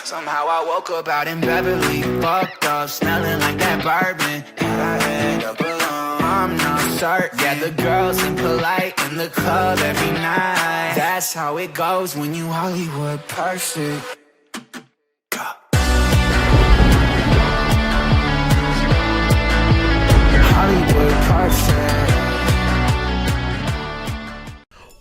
Somehow I woke up out in Beverly, fucked up, smelling like that bourbon. And I had up alone, I'm not certain. Yeah, the girls impolite in the club every night. That's how it goes when you Hollywood perfect. Hollywood perfect.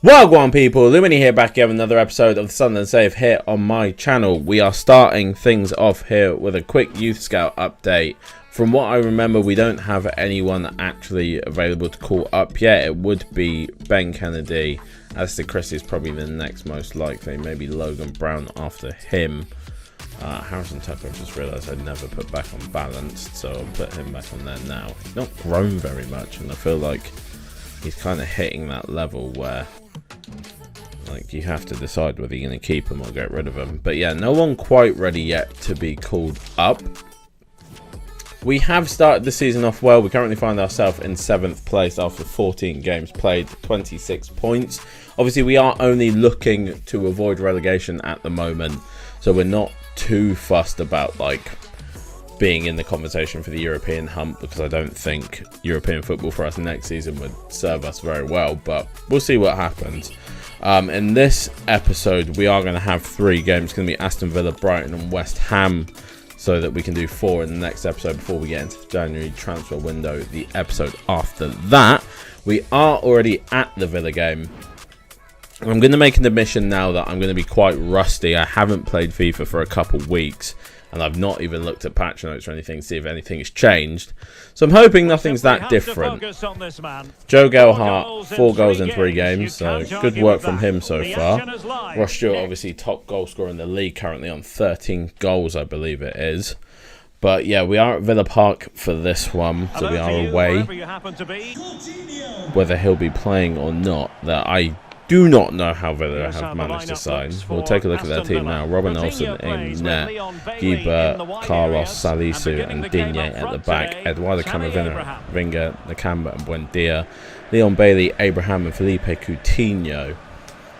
Well, go on, people. Lumini here, back here with another episode of the Sunderland Save here on my channel. We are starting things off here with a quick Youth Scout update. From what I remember, we don't have anyone actually available to call up yet. It would be Ben Kennedy. Alistair Christie is probably the next most likely. Maybe Logan Brown after him. Harrison Tucker, I've just realised I never put back on balanced, so I'll put him back on there now. He's not grown very much, and I feel like he's kind of hitting that level where like you have to decide whether you're going to keep him or get rid of him. But yeah, no one quite ready yet to be called up. We have started the season off well. We currently find ourselves in 7th place after 14 games played, 26 points. Obviously, we are only looking to avoid relegation at the moment, so we're not too fussed about like being in the conversation for the European hump, because I don't think European football for us next season would serve us very well, but we'll see what happens. In this episode, we are going to have 3 games. It's going to be Aston Villa, Brighton and West Ham, so that we can do 4 in the next episode before we get into the January transfer window. The episode after that, we are already at the Villa game. I'm going to make an admission now that I'm going to be quite rusty. I haven't played FIFA for a couple weeks, and I've not even looked at patch notes or anything to see if anything has changed. So I'm hoping nothing's that different. Joe Gelhardt, 4 goals in 3 games, so good work from him so far. Ross Stewart, obviously top goal scorer in the league, currently on 13 goals, I believe it is. But yeah, we are at Villa Park for this one, so we are away. Whether he'll be playing or not, that I do not know how Villa have managed to sign. We'll take a look at their team now. Robin Olsen in net, Guibert, Carlos, Salisu and Digne at the back. Eduardo Camavinga, Nakamba and Buendia. Leon Bailey, Abraham and Felipe Coutinho.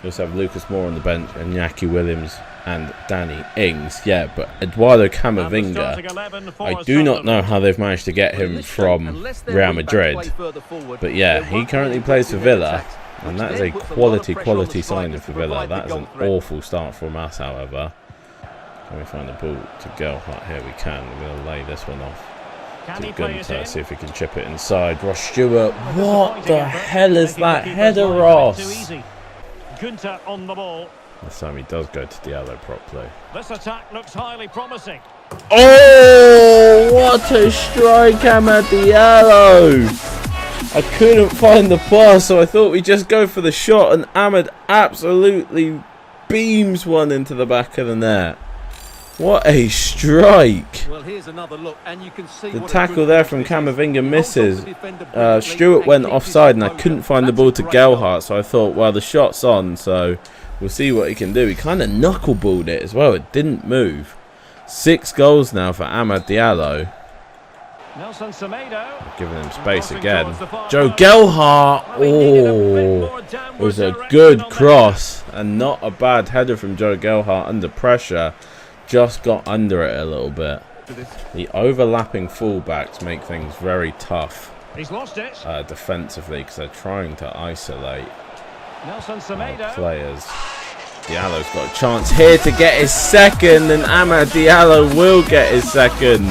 We also have Lucas Moore on the bench and Iñaki Williams and Danny Ings. Yeah, but Eduardo Camavinga, I do not know how they've managed to get him from Real Madrid. But yeah, he currently plays for Villa. And that is a quality signing for Villa. That is an awful start from us, however. Can we find the ball to Gelhardt? Here we can. We're going to lay this one off to Gunter, see if we can chip it inside. Ross Stewart. What the hell is that header, Ross? Gunter on the ball. This time he does go to Diallo properly. This attack looks highly promising. Oh, what a strike, Amad Diallo! I couldn't find the pass, so I thought we'd just go for the shot, and Ahmed absolutely beams one into the back of the net. What a strike! Well, here's another look, and you can see the tackle there from Camavinga misses. Stewart went offside, and I couldn't find the ball to Gelhardt, so I thought, well, the shot's on, so we'll see what he can do. He kind of knuckleballed it as well. It didn't move. 6 goals now for Amad Diallo. Giving him space again. Joe Gelhardt. Oh, it was a good cross and not a bad header from Joe Gelhardt under pressure. Just got under it a little bit. The overlapping fullbacks make things very tough defensively, because they're trying to isolate players. Diallo's got a chance here to get his second, and Amad Diallo will get his second.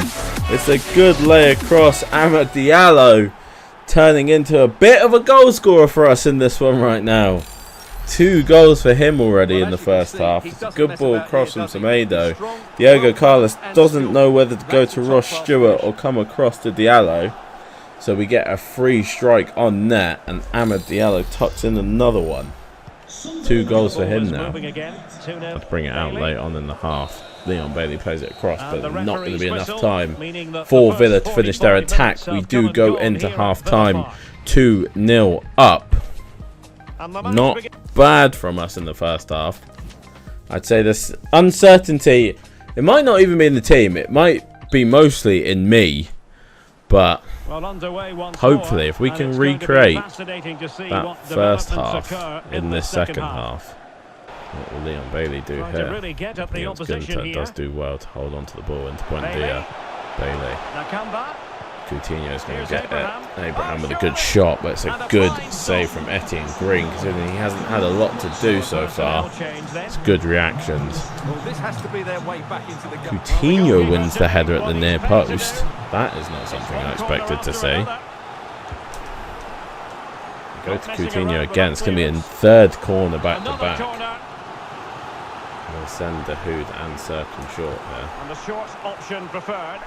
It's a good lay across. Amad Diallo turning into a bit of a goal scorer for us in this one right now. 2 goals for him already in the first half. It's a good ball across from Semedo. Diego Carlos doesn't know whether to go to Ross Stewart or come across to Diallo. So we get a free strike on net, and Amad Diallo tucks in another one. 2 goals for him now. Let's bring it out late on in the half. Leon Bailey plays it across, but not going to be enough time for Villa to finish their attack. We do go into half-time 2-0 up. Not bad from us in the first half. I'd say this uncertainty, it might not even be in the team. It might be mostly in me. But hopefully, if we can recreate that first half in this second half, What will Leon Bailey do Trying to here? really get up the Against opposition Gunter here. does do well to hold on to the ball into Buendia. Bailey. Nakamba. Coutinho's going Here's to get Abraham. it. Abraham with a good shot, but it's a good save from Etienne Green, considering he hasn't had a lot to do so far. It's good reactions. Well, this has to be their way back into the game. Coutinho wins the header at the near post. That is not something I expected to see. Go to Coutinho again. It's going to be in third corner back to back. We'll send Dahoud and Cirkin short there. And the short option preferred.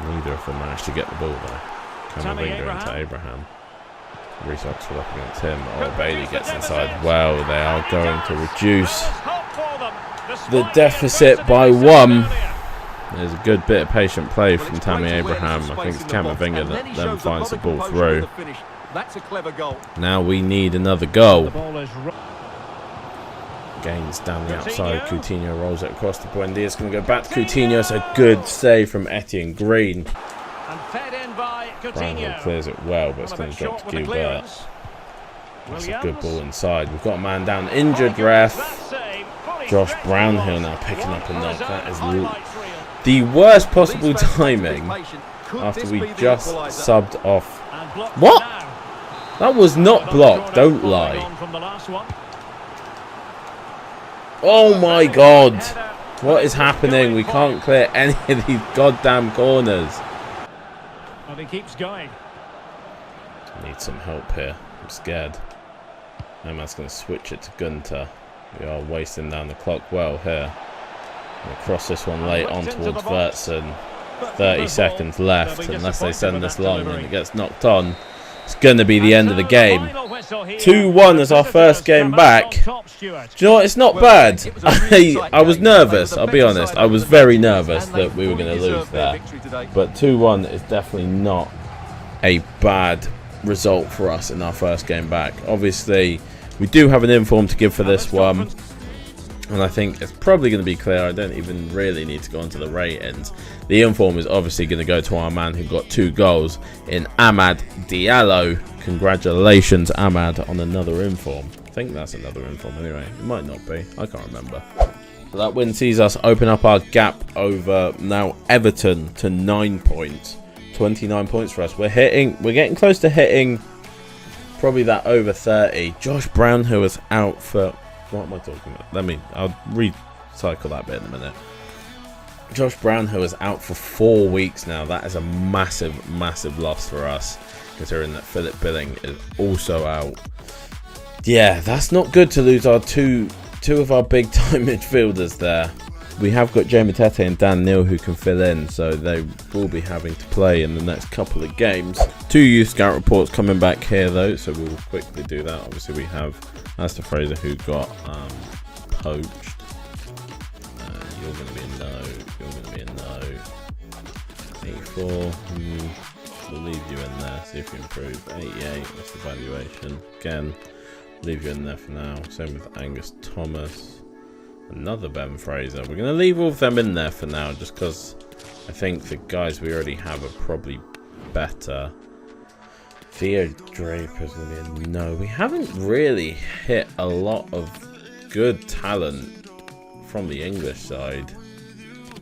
Neither of them managed to get the ball though. Camavinga into Abraham. Reece Oxford up against him. Oh, Bailey gets inside. Well, they are going to reduce the deficit by 1. There's a good bit of patient play from Tammy Abraham. I think it's Camavinga that then finds the ball through. That's a clever goal. Now we need another goal. Gains down the outside. Coutinho rolls it across to Buendia. It's going to go back to Coutinho. It's a good save from Etienne Green. And fed in by Brownhill Coutinho. clears it well, but it's going to drop to Gilbert. That's a good ball inside. We've got a man down. Injured ref. Josh Brownhill now picking up a knock. That is the worst possible timing after we just subbed off. What? That was not blocked. Don't lie. Oh my god. What is happening? We can't clear any of these goddamn corners. And he keeps going. Need some help here. I'm scared. Nomad's going to switch it to Gunter. We are wasting down the clock well here. We'll cross this one late on towards Vertson. 30 seconds left. Unless they send this long and it gets knocked on, it's going to be the end of the game. 2-1 as our first game back. Do you know what? It's not bad. I was nervous, I'll be honest. I was very nervous that we were going to lose there. But 2-1 is definitely not a bad result for us in our first game back. Obviously, we do have an inform to give for this one. And I think it's probably going to be clear. I don't even really need to go into the ratings. The inform is obviously going to go to our man who got 2 goals in Amad Diallo. Congratulations, Amad, on another inform. I think that's another inform anyway. It might not be. I can't remember. But that win sees us open up our gap over now Everton to 9 points. 29 points for us. We're getting close to hitting probably that over 30. Josh Brownhill was out for... What am I talking about? I'll recycle that bit in a minute. Josh Brownhill is out for 4 weeks now. That is a massive, massive loss for us, considering that Philip Billing is also out. Yeah, that's not good to lose our two of our big time midfielders there. We have got Jamie Tete and Dan Neal who can fill in, so they will be having to play in the next couple of games. 2 youth scout reports coming back here though, so we will quickly do that. Obviously we have Astor Fraser who got poached. You're going to be a no. You're going to be a no. 84. We'll leave you in there. See if you improve. 88. That's the valuation. Again, leave you in there for now. Same with Angus Thomas. Another Ben Fraser. We're going to leave all of them in there for now, just because I think the guys we already have are probably better. Theo Draper's going to be a no. We haven't really hit a lot of good talent from the English side.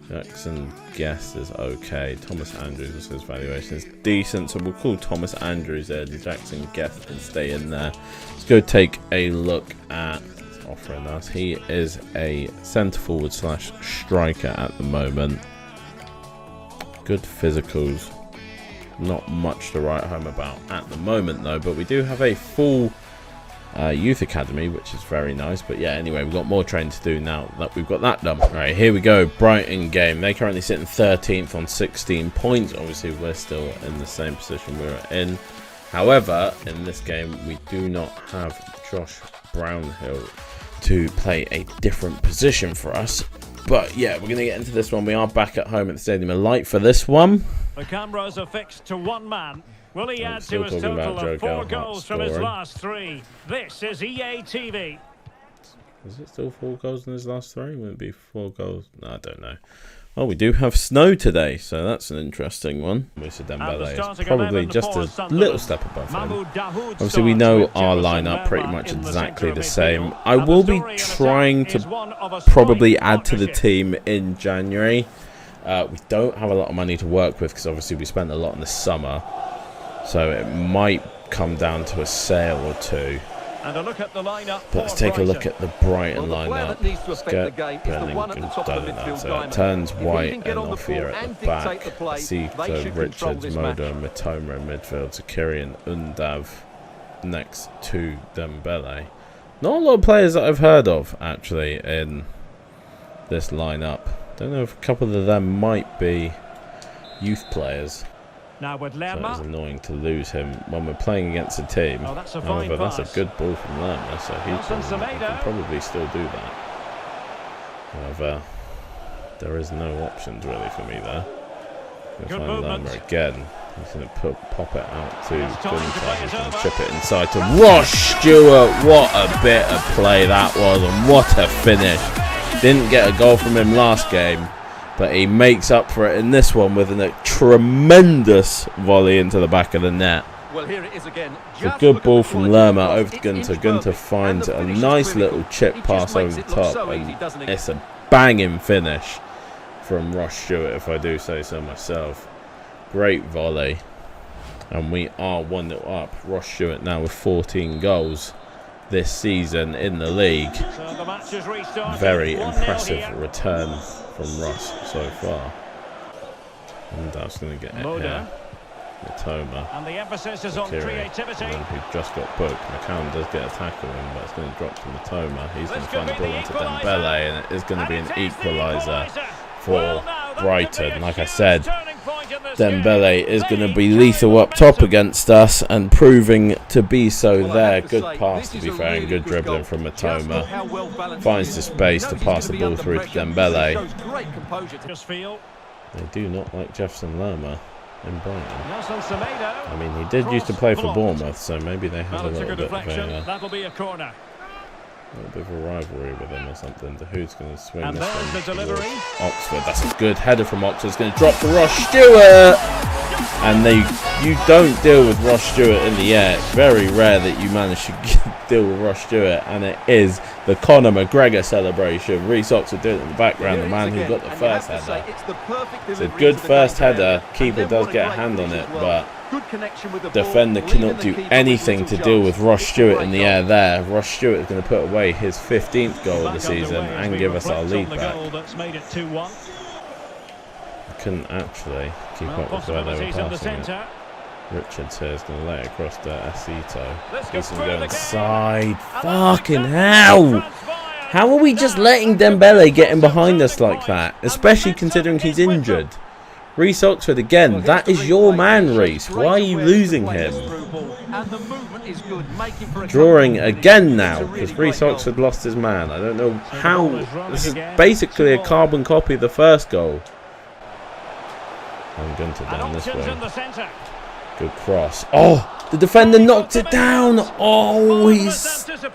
Jackson Guest is okay. Thomas Andrews, also his valuation is decent, so we'll call Thomas Andrews in. Jackson Guest can stay in there. Let's go take a look at offering us. He is a centre forward / striker at the moment. Good physicals. Not much to write home about at the moment though, but we do have a full youth academy, which is very nice. But yeah, anyway, we've got more training to do now that we've got that done. Right, here we go. Brighton game. They currently sit in 13th on 16 points. Obviously we're still in the same position we were in. However, in this game we do not have Josh Brownhill to play a different position for us. But yeah, we're going to get into this one. We are back at home at the Stadium of Light for this one. The cameras are fixed to one man. Will he add to his total of 4 goals from his last 3? This is EA TV. Is it still 4 goals in his last 3? Would it be 4 goals? No, I don't know. Oh, we do have snow today, so that's an interesting one. Moussa Dembele is probably just a little step above him. Obviously, we know our lineup pretty much exactly the same. I will be trying to probably add to the team in January. We don't have a lot of money to work with because obviously we spent a lot in the summer. So it might come down to a sale or 2. And a look at the lineup. But let's take a look at the Brighton lineup. Let's get so it turns White and off here at the back. Sito, Richards, Moda, and Mitoma in midfield. Zakiri and Undav next to Dembele. Not a lot of players that I've heard of, actually, in this lineup. Don't know if a couple of them might be youth players. Now with So Lerma. it's annoying to lose him when we're playing against a team. Oh, that's a However, fine that's a pass. good ball from Lerma, so he can probably still do that. However, there is no options really for me there. We'll Good find movement. Lerma again. He's going to pop it out to It's time to Gunter. play He's it going to over. chip it inside to Ross Stewart. What a bit of play that was, and what a finish. Didn't get a goal from him last game, but he makes up for it in this one with a tremendous volley into the back of the net. Well, here it is again. A good ball from Lerma over to Gunter. Gunter finds a nice little chip pass over the top, and it's a banging finish from Ross Stewart, if I do say so myself. Great volley, and we are 1-0 up. Ross Stewart now with 14 goals this season in the league. So the match is restarted. Very 1-0 impressive here. return from Ross so far. And that's going to get it Moda. here. Mitoma. And the emphasis is on Zakiri, creativity. the man who just got booked. McCallum does get a tackle in, but it's going to drop to Mitoma. He's going to find the ball into Dembele, and it is going to be an equaliser for Brighton. Like I said, Dembele is going to be lethal up top against us, and proving to be so there. Good pass, to be fair, and good dribbling from Mitoma. Finds the space to pass the ball through to Dembele. Just feel. They do not like Jefferson Lerma in Brighton. Nelson Semedo. I mean, he did used to play for Bournemouth, so maybe they have Well, a it's a little good bit of deflection. That'll be a corner. a rivalry with him or something. To who's going to swing And this there's one the delivery. towards Oxford. That's a good header from Oxford. It's going to drop to Ross Stewart. And you don't deal with Ross Stewart in the air. It's very rare that you manage to deal with Ross Stewart, and it is the Conor McGregor celebration. Reece Oxford doing it in the background, the man who got the first header. It's a good first header. Keeper does get a hand on it, but defender cannot do anything to deal with Ross Stewart in the air there. Ross Stewart is going to put away his 15th goal of the season and give us our lead back. That's made it 2-1. Couldn't actually keep up with where they were passing it. Richards here is going to lay it across to Sito. He's going to go inside. Fucking hell! How are we just letting Dembele get in behind us like that? Especially considering he's injured. Reece Oxford again. That is your man, Reece. Why are you losing him? Drawing again now, because Reece Oxford lost his man. I don't know how. This is basically a carbon copy of the first goal. I'm going to down this way. Good cross. Oh, the defender knocks it down. Oh, he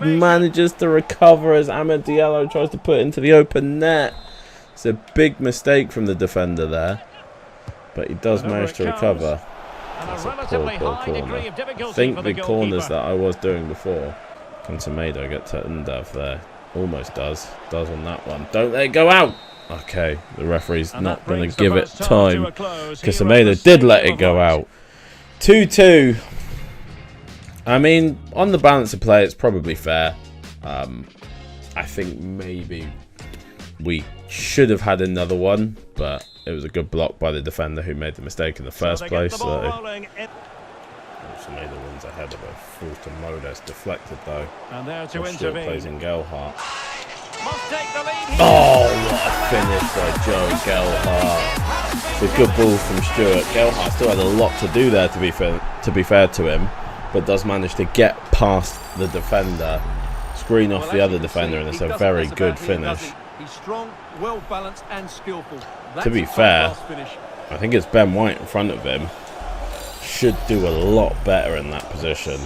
manages to recover as Amad Diallo tries to put it into the open net. It's a big mistake from the defender there, but he does manage to recover. That's a poor corner. I think the corners that I was doing before. Can Semedo get to Undav there? Almost does. Does on that one. Don't let it go out. Okay, the referee's not going to give it time, because Semedo did let it go out. 2-2. I mean, on the balance of play, it's probably fair. I think maybe we should have had another one, but it was a good block by the defender who made the mistake in the first place. So Semedo wins ahead of it. Falls to Modes, deflected though. And there to Still intervene. plays in Gelhardt. Must take the lead here. Oh, what a finish by Joe Gelhardt. It's a good ball from Stewart. Gelhardt still had a lot to do there, to be fair to him, but does manage to get past the defender, screen off the other defender, and it's a very good finish. He's strong, well balanced and skillful. To be fair, I think it's Ben White in front of him. Should do a lot better in that position.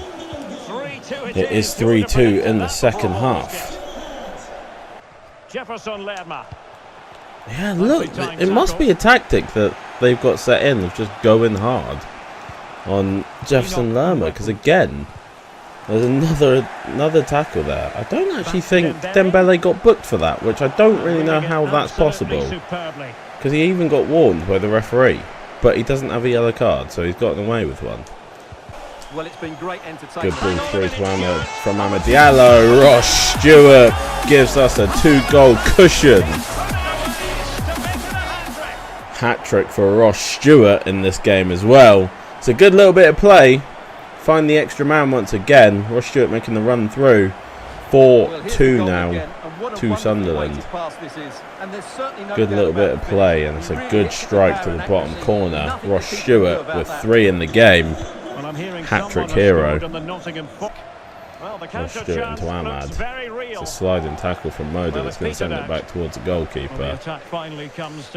3-2 It is 3-2 in the second half. Jefferson Lerma. Yeah, look, it must be a tactic that they've got set in of just going hard on Jefferson Lerma, because again, there's another tackle there. I don't actually think Dembele got booked for that, which I don't really know how that's possible, because he even got warned by the referee, but he doesn't have a yellow card, so he's gotten away with one. Well, it's been great entertainment. Good ball through to Amad Diallo. Ross Stewart gives us a 2-goal cushion. Hat-trick for Ross Stewart in this game as well. It's a good little bit of play. Find the extra man once again. Ross Stewart making the run through. 4-2 now to Sunderland. Good little bit of play, and it's a good strike to the bottom corner. Ross Stewart with 3 in the game. Hat-trick hero. Ross Stewart into Ahmad. It's a sliding tackle from Moda that's going to send it back towards the goalkeeper.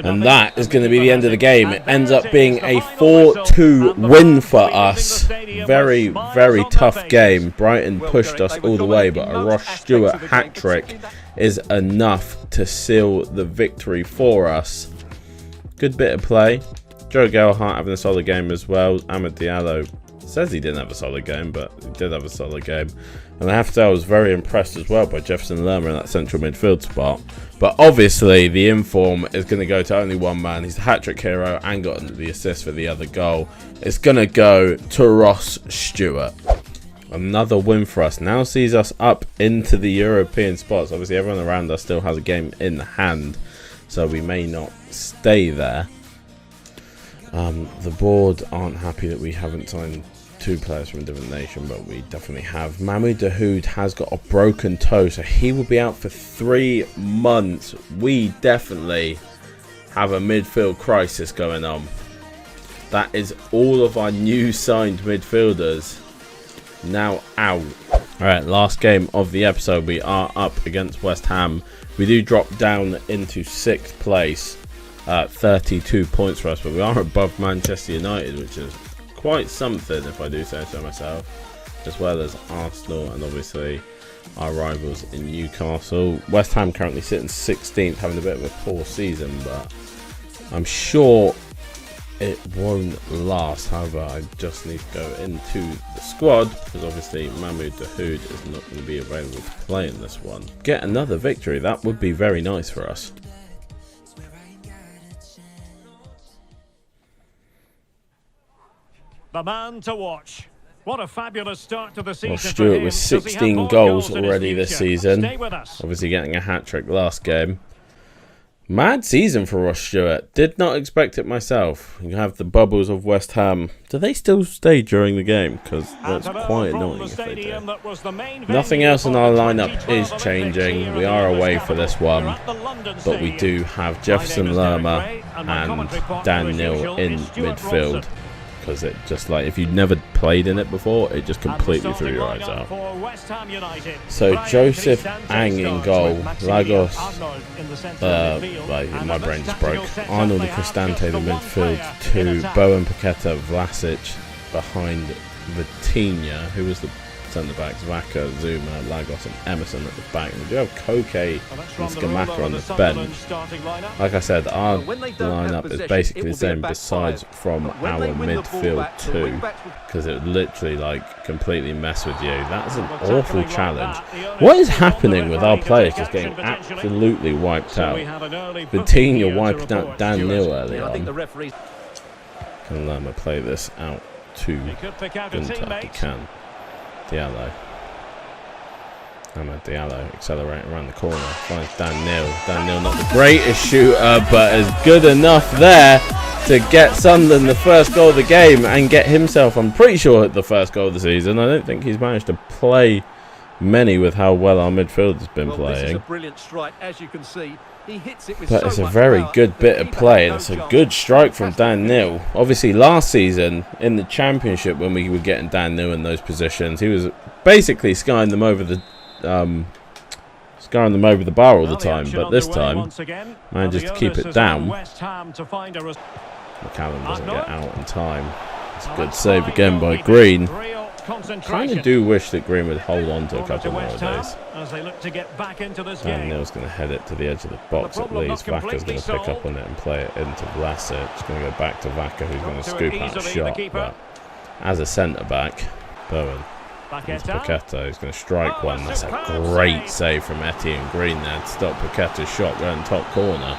And that is going to be the end of the game. It ends up being a 4-2 win for us. Very, very tough game. Brighton pushed us all the way, but a Ross Stewart hat-trick is enough to seal the victory for us. Good bit of play. Joe Gelhardt having a solid game as well. Amad Diallo says he didn't have a solid game, but he did have a solid game. And I have to say I was very impressed as well by Jefferson Lerma in that central midfield spot. But obviously the inform is going to go to only one man. He's the hat-trick hero and got the assist for the other goal. It's going to go to Ross Stewart. Another win for us. Now sees us up into the European spots. Obviously everyone around us still has a game in hand, so we may not stay there. The board aren't happy that we haven't signed 2 players from a different nation, but we definitely have. Mahmoud Dahoud has got a broken toe, so he will be out for 3 months. We definitely have a midfield crisis going on. That is all of our new signed midfielders now out. Alright, last game of the episode. We are up against West Ham. We do drop down into 6th place. 32 points for us, but we are above Manchester United, which is quite something if I do say so myself, as well as Arsenal and obviously our rivals in Newcastle. West Ham currently sitting 16th, having a bit of a poor season, but I'm sure it won't last. However, I just need to go into the squad because obviously Mahmoud Dahoud is not going to be available to play in this one. Get another victory, that would be very nice for us. The man to watch. What a fabulous start to the season. Well, Stewart with 16 goals already this season. Obviously getting a hat-trick last game. Mad season for Ross Stewart. Did not expect it myself. You have the bubbles of West Ham. Do they still stay during the game? Because that's quite annoying if they do. Nothing else in our lineup is changing. We are away for this one. But we do have Jefferson Lerma and Dan Neil in midfield. Because it just, like, if you've never played in it before, it just completely threw your eyes out. So Joseph Ang in goal, Lagos, my brain just broke. Arnold and Cristante the midfield, 2, Bowen, Paqueta, Vlasic behind Vitinha, who was the centre-backs, Vaca, Zuma, Lagos and Emerson at the back. And we do have Koke and Skamaka on the bench. Like I said, our lineup is basically the same besides from our midfield too, because it would literally like completely mess with you. That's an awful challenge. What is happening with our players just getting absolutely wiped out? Vitinha wiped out Dan Neil early on. Can Lerma play this out to Gunter? He can. Diallo. Amad Diallo accelerating around the corner. Finds Dan Neil. Dan Neil not the greatest shooter, but is good enough there to get Sunderland the first goal of the game and get himself, I'm pretty sure, the first goal of the season. I don't think he's managed to play many with how well our midfield has been playing. This is a brilliant strike, as you can see. He hits it with but it's a very good bit of play, and it's a good strike from Dan Neil. Obviously, last season in the Championship, when we were getting Dan Neil in those positions, he was basically skying them over the bar all the time. But this time, manages to keep it down. McCallum doesn't get out in time. It's a good save again by Green. Kind of do wish that Green would hold on to a couple more of these. As they look to get back into this Dan game. Neil's going to head it to the edge of the box at least. Vaka's going to pick up on it and play it into Vlasic. It's going to go back to Vaka, who's going to scoop out a shot. But as a centre-back, Bowen into Paqueta, who's going to strike one. That's a great save from Etienne Green there to stop Paqueta's shot going top corner.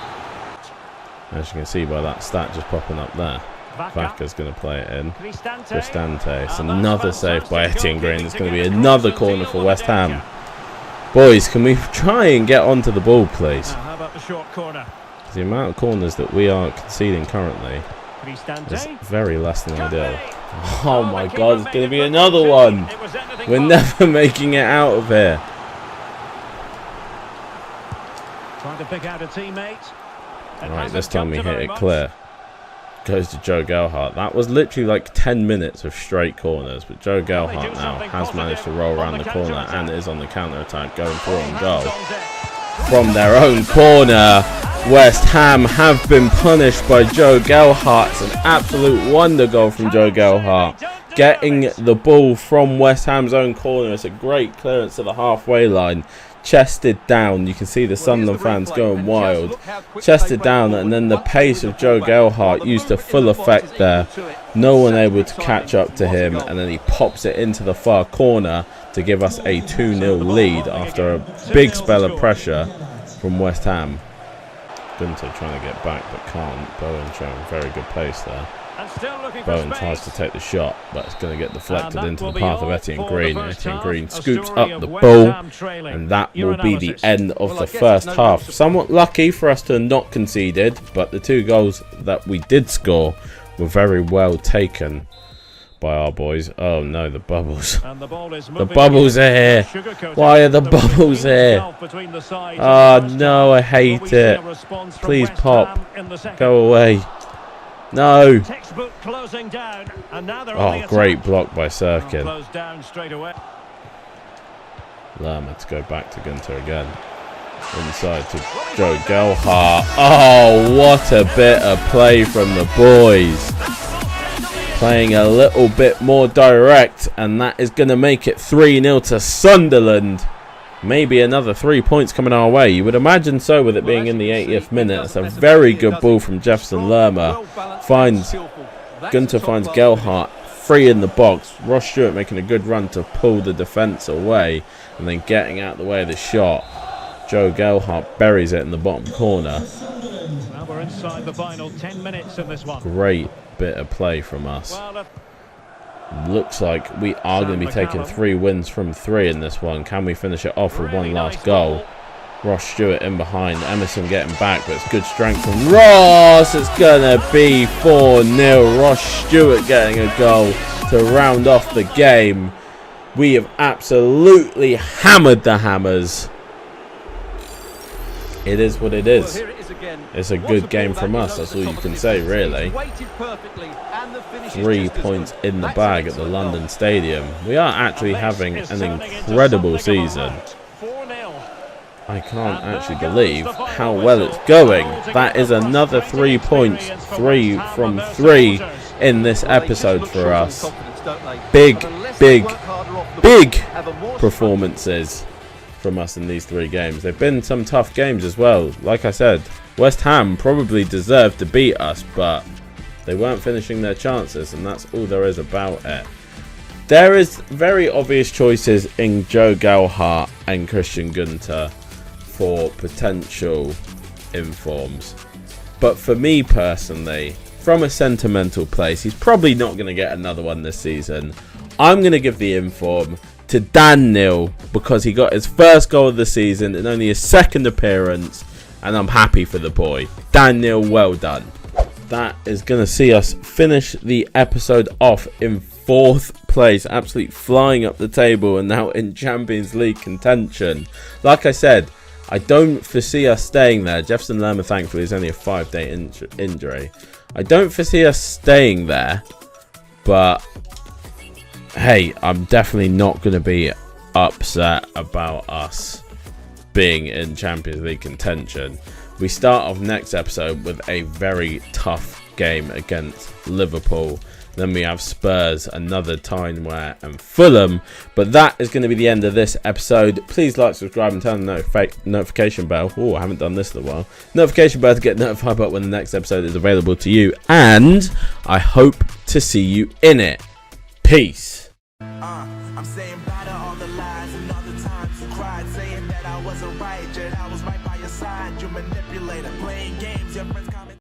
As you can see by that stat just popping up there. Vaka's going to play it in. Cristante. It's another save by Etienne Green. It's going to be another corner for West Ham. Boys, can we try and get onto the ball, please? How about the short corner? The amount of corners that we are conceding currently is very less than ideal. Oh my God, it's going to be another one. We're never making it out of here. Trying to pick out a teammate. Right, this time we hit it clear. Goes to Joe Gelhardt. That was literally like 10 minutes of straight corners, but Joe Gelhardt now has managed to roll around the corner and is on the counter-attack, going for on goal. From their own corner, West Ham have been punished by Joe Gelhardt. It's an absolute wonder goal from Joe Gelhardt. Getting the ball from West Ham's own corner. It's a great clearance to the halfway line. Chested down, you can see the Sunderland fans going wild. Chested down, and then the pace of Joe Gelhardt used to full effect there. No one able to catch up to him, and then he pops it into the far corner to give us a 2-0 lead after a big spell of pressure from West Ham. Gunter trying to get back but can't. Bowen showing very good pace there. Bowen tries to take the shot, but it's going to get deflected into the path of Etienne Green. Etienne Green scoops up the ball, and that will be the end of the first half. Somewhat lucky for us to have not conceded, but the 2 goals that we did score were very well taken by our boys. Oh no, the bubbles. The bubbles are here. Why are the bubbles here? Oh no, I hate it. Please pop. Go away. No. Oh, great block by Sirkin. Lerma to go back to Gunter again. Inside to Joe Gelhardt. Oh, what a bit of play from the boys. Playing a little bit more direct, and that is going to make it 3-0 to Sunderland. Maybe another 3 points coming our way. You would imagine so, with it being in the 80th minute. It's a very good ball from Jefferson Lerma. Gunter finds Gelhardt free in the box. Ross Stewart making a good run to pull the defence away, and then getting out of the way of the shot. Joe Gelhardt buries it in the bottom corner. Now we're inside the final 10 minutes in this one. Great bit of play from us. Looks like we are going to be taking 3 wins from 3 in this one. Can we finish it off with one last goal? Ross Stewart in behind. Emerson getting back, but it's good strength from Ross. It's going to be 4-0. Ross Stewart getting a goal to round off the game. We have absolutely hammered the Hammers. It is what it is. It's a good game from us. That's all you can say, really. 3 points in the bag at the London Stadium. We are actually having an incredible season. I can't actually believe how well it's going. That is another 3 points. 3 from 3 in this episode for us. Big performances from us in these 3 games. They've been some tough games as well. Like I said, West Ham probably deserved to beat us, but they weren't finishing their chances, and that's all there is about it. There is very obvious choices in Joe Gelhardt and Christian Gunter for potential informs. But for me personally, from a sentimental place, he's probably not going to get another one this season. I'm going to give the inform to Dan Neil because he got his first goal of the season in only his 2nd appearance, and I'm happy for the boy. Dan Neil, well done. That is going to see us finish the episode off in 4th place, absolutely flying up the table and now in Champions League contention. Like I said, I don't foresee us staying there. Jefferson Lerma, thankfully, is only a 5-day injury. I don't foresee us staying there, but hey, I'm definitely not going to be upset about us being in Champions League contention. We start off next episode with a very tough game against Liverpool. Then we have Spurs, another Tineware, and Fulham. But that is going to be the end of this episode. Please like, subscribe, and turn the notification bell. Oh, I haven't done this in a while. Notification bell to get notified about when the next episode is available to you. And I hope to see you in it. Peace.